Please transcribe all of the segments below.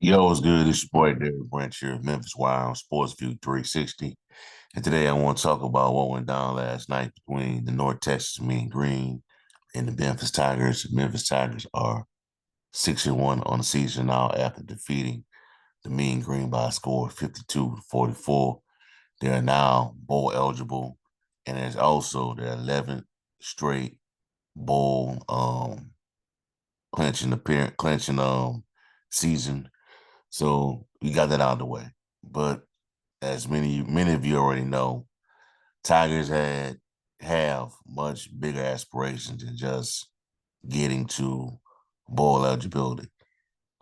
Yo, what's good? It's your boy Derek Branch here, Memphis Wild Sports View 360. And today I want to talk about what went down last night between the North Texas Mean Green and the Memphis Tigers. The Memphis Tigers are 6-1 on the season now after defeating the Mean Green by a score of 52-44. They are now bowl eligible, and it's also their 11th straight bowl clinching season. So we got that out of the way. But as many of you already know, Tigers have much bigger aspirations than just getting to bowl eligibility.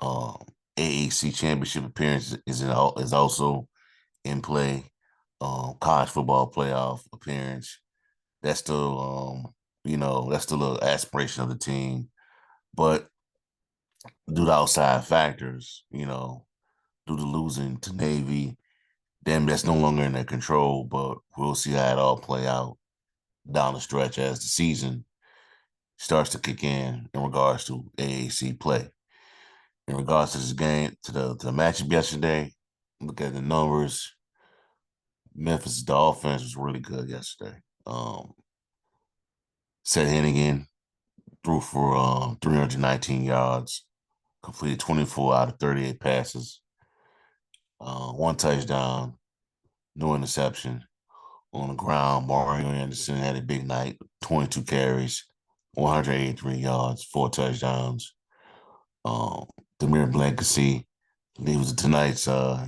Um, AAC championship appearance is also in play. College football playoff appearance. That's still that's still an aspiration of the team. But due to outside factors, due to losing to Navy, then that's no longer in their control, but we'll see how it all play out down the stretch as the season starts to kick in regards to AAC play. In regards to this game, to the matchup yesterday, look at the numbers. The offense was really good yesterday. Seth Hennigan threw for 319 yards, completed 24 out of 38 passes, one touchdown, no interception. On the ground, Mario Anderson had a big night, 22 carries, 183 yards, four touchdowns. Um, Demir Blankensee, he was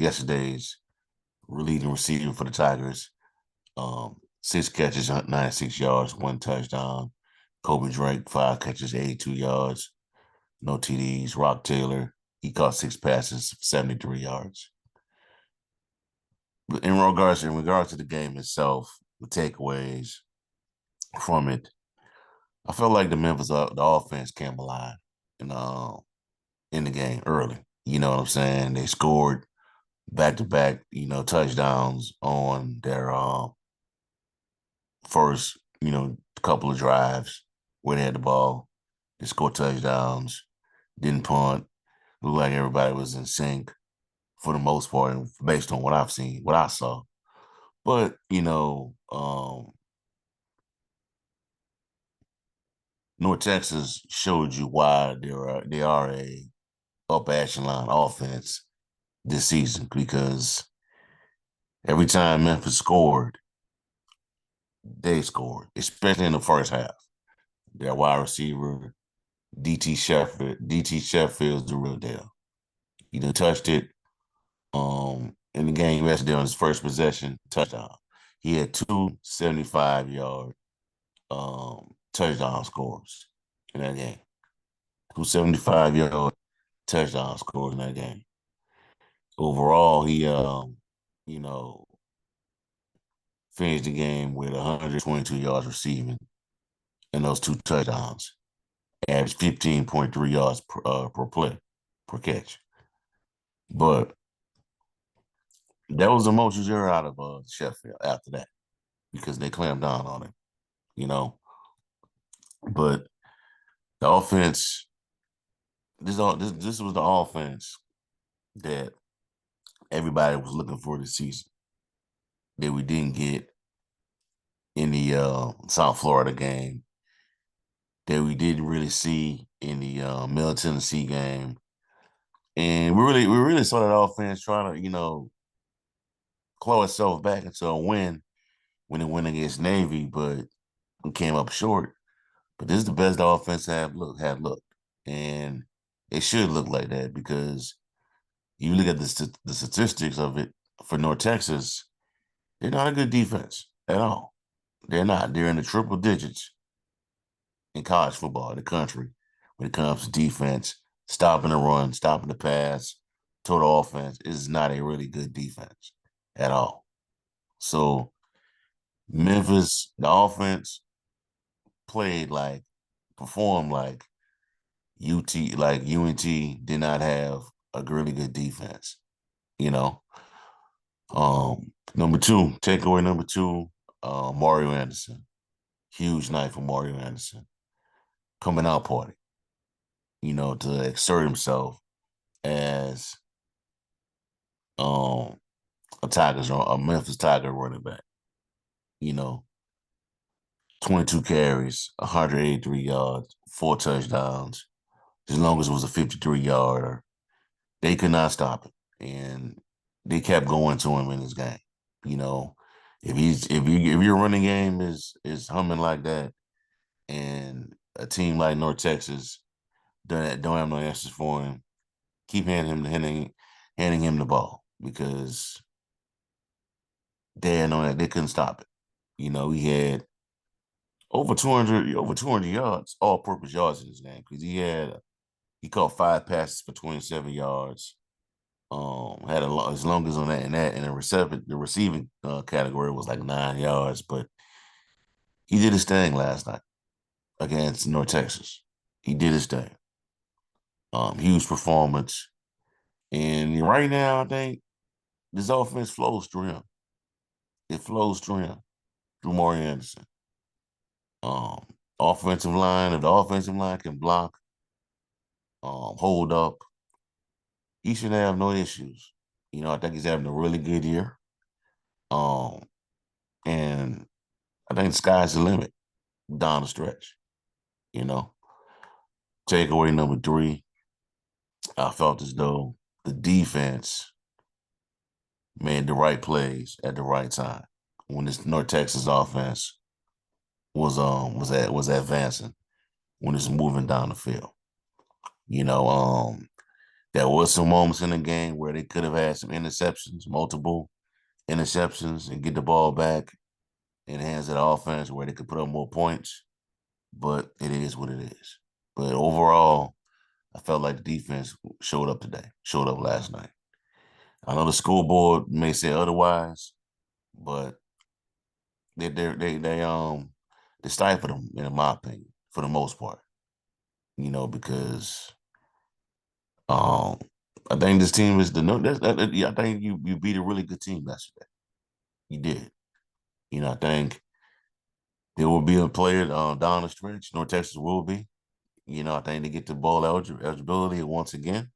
yesterday's leading receiver for the Tigers. Six catches, 96 yards, one touchdown. Kobe Drake, five catches, 82 yards, no TDs. Rock Taylor, he caught six passes, 73 yards. But in regards to the game itself, the takeaways from it, I felt like the offense came alive in in the game early. You know what I'm saying? They scored back to back, touchdowns on their first, couple of drives where they had the ball. They scored touchdowns, didn't punt. Looked like everybody was in sync for the most part, based on what I've seen, what I saw. But North Texas showed you why they are a up echelon offense this season because every time Memphis scored, they scored, especially in the first half. Their wide receiver, DT Sheffield's the real deal. He done touched it in the game yesterday on his first possession, touchdown. He had two 75-yard touchdown scores in that game. Two 75-yard touchdown scores in that game. Overall, he you know, finished the game with 122 yards receiving and those two touchdowns, averaged 15.3 yards per play, per catch. But that was the most you heard out of Sheffield after that because they clamped down on him, you know. But the offense, this was the offense that everybody was looking for this season that we didn't get in the South Florida game, that we didn't really see in the Middle Tennessee game. And we really saw that offense trying to, claw itself back into a win when it went against Navy, but we came up short. But this is the best the offense have looked. And it should look like that because you look at the statistics of it for North Texas, they're not a good defense at all. They're not. They're in the triple digits in college football in the country when it comes to defense, stopping the run, stopping the pass, total offense. Is not a really good defense at all. So Memphis, the offense played like, performed like UNT did not have a really good defense, you know. Takeaway number two, Mario Anderson. Huge night for Mario Anderson. Coming out party, to exert himself as um a Memphis Tiger running back. You know, 22 carries, 183 yards, 4 touchdowns. As long as it was a 53-yarder, they could not stop him, and they kept going to him in this game. You know, if your running game is humming like that, and a team like North Texas don't have no answers for him, keep handing him the ball because they couldn't stop it. You know, he had over 200 yards, all purpose yards in this game because he caught 5 passes for 27 yards. Had as long as on that and the receiving category was like 9 yards, but he did his thing last night against North Texas. He did his thing. Huge performance, and right now I think this offense flows through him. It flows through him, through Maury Anderson. Um, if the offensive line can block, hold up, he should have no issues. You know, I think he's having a really good year. Um, and I think the sky's the limit down the stretch. You know, takeaway number 3, I felt as though the defense made the right plays at the right time when this North Texas offense was advancing, when it's moving down the field. You know, there was some moments in the game where they could have had some interceptions, multiple interceptions, and get the ball back in the hands of the offense where they could put up more points. But it is what it is. But overall, I felt like the defense showed up last night. I know the school board may say otherwise, but they stifled them, in my opinion, for the most part. You know, because um I think this team is the no. Yeah, I think you beat a really good team yesterday. You did. You know, I think there will be a player down the stretch. North Texas will be. You know, I think they get the ball eligibility once again,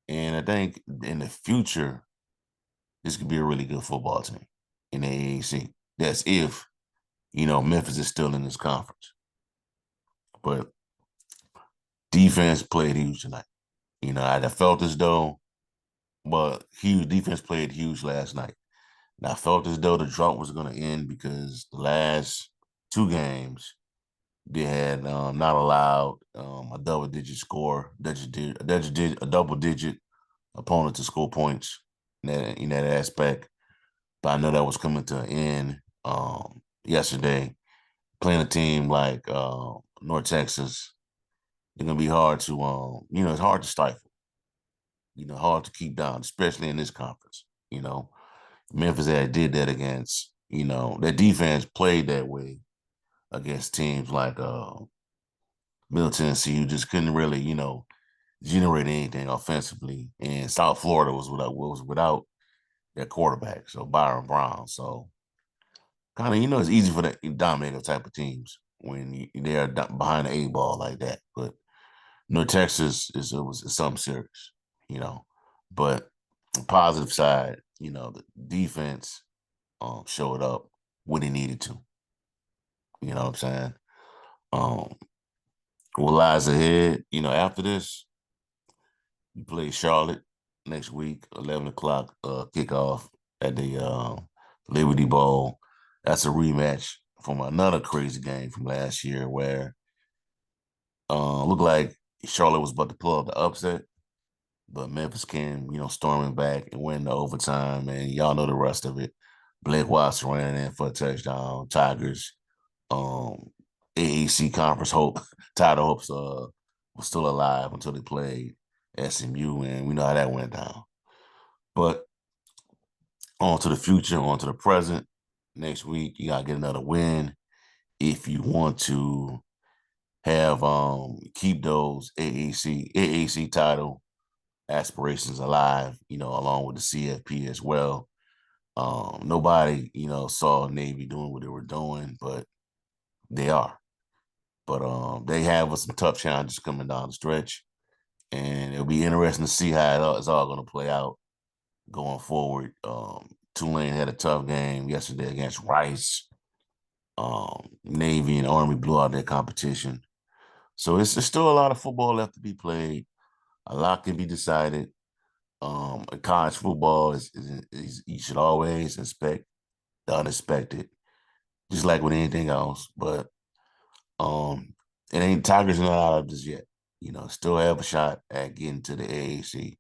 and I think in the future this could be a really good football team in the AAC. That's if Memphis is still in this conference. But defense played huge tonight. You know, I felt as though, but huge defense played huge last night. And I felt as though the drought was going to end because the last 2 games they had not allowed a a double digit opponent to score points in that aspect. But I know that was coming to an end yesterday. Playing a team like North Texas, they're gonna be hard to it's hard to stifle. You know, hard to keep down, especially in this conference. You know, Memphis had did that against, their defense played that way against teams like Middle Tennessee, who just couldn't really, generate anything offensively. And South Florida was without their quarterback, so Byron Brown. So kind of, it's easy for the dominator type of teams when they're behind the 8 ball like that. But Texas was something serious, you know. But the positive side, the defense showed up when he needed to. You know what I'm saying? Um, what lies ahead, after this, you play Charlotte next week, 11 o'clock kickoff at the Liberty Bowl. That's a rematch from another crazy game from last year where looked like Charlotte was about to pull out the upset, but Memphis came, storming back and win the overtime, and y'all know the rest of it. Blake Watson ran in for a touchdown. Tigers, um, AAC conference hope, title hopes was still alive until they played SMU, and we know how that went down. But on to the future, on to the present. Next week, you gotta get another win if you want to have keep those AAC title aspirations alive, along with the CFP as well. Nobody, saw Navy doing what they were doing, but they are. But they have some tough challenges coming down the stretch, and it'll be interesting to see how it's all going to play out going forward. Tulane had a tough game yesterday against Rice. Navy and Army blew out their competition. So it's there's still a lot of football left to be played. A lot can be decided. College football is you should always expect the unexpected, just like with anything else. But um, it ain't Tigers are not out of this yet. Still have a shot at getting to the AAC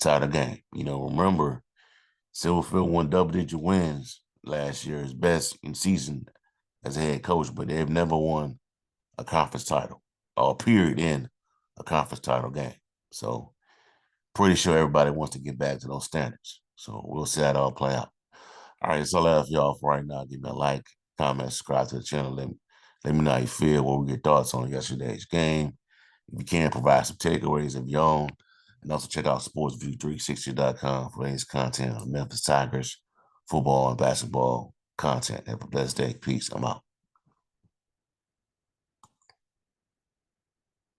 title game. Remember, Silverfield won double-digit wins last year, his best in season as a head coach, but they've never won a conference title or period in a conference title game. So pretty sure everybody wants to get back to those standards. So we'll see how it all play out. All right, that's all I have for y'all for right now. Give me a like, comment, subscribe to the channel. Let me know how you feel, what were your thoughts on yesterday's game. If you can, provide some takeaways of your own. And also check out sportsview360.com for latest content on Memphis Tigers, football and basketball content. Have a blessed day. Peace. I'm out.